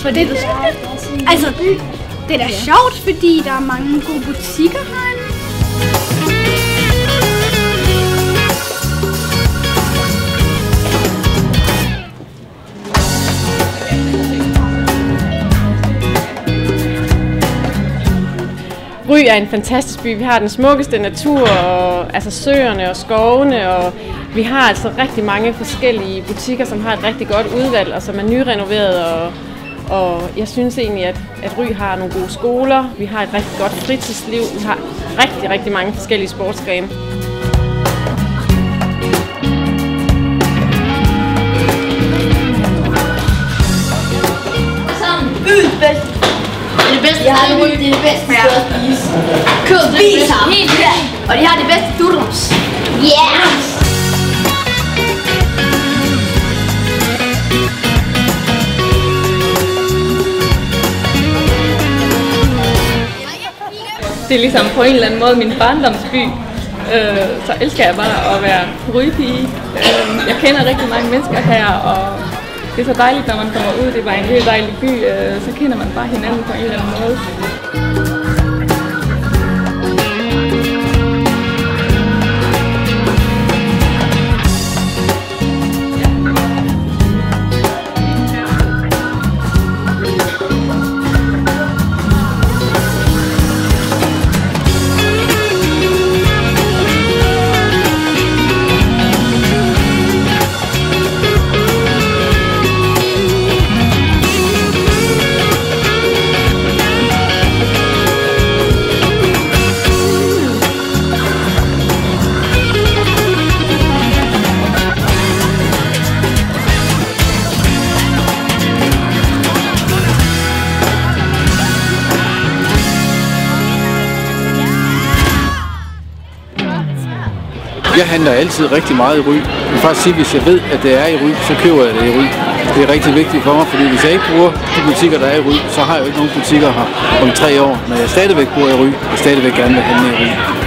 For det, altså, det er da sjovt, fordi der er mange gode butikker herinde. Ry er en fantastisk by. Vi har den smukkeste natur, og, altså søerne og skovene, og vi har altså rigtig mange forskellige butikker, som har et rigtig godt udvalg, og som er nyrenoveret, og jeg synes egentlig, at Ry har nogle gode skoler, vi har et rigtig godt fritidsliv, vi har rigtig mange forskellige sportsgrene. Byens bedste. Det er det bedste. Jeg har det er det bedste sted at spise. Kød spiser helt vildt. Og de har det bedste churros. Yes! Det er ligesom på en eller anden måde min barndomsby. Så elsker jeg bare at være rypige. Jeg kender rigtig mange mennesker her, og det er så dejligt, når man kommer ud. Det er bare en helt dejlig by, så kender man bare hinanden på en eller anden måde. Jeg handler altid rigtig meget i Ry. Jeg vil faktisk sige, at hvis jeg ved, at det er i Ry, så køber jeg det i Ry. Det er rigtig vigtigt for mig, fordi hvis jeg ikke bruger de butikker, der er i Ry, så har jeg jo ikke nogen butikker her om 3 år. Men jeg stadigvæk bor i Ry, og stadigvæk gerne vil handle i Ry.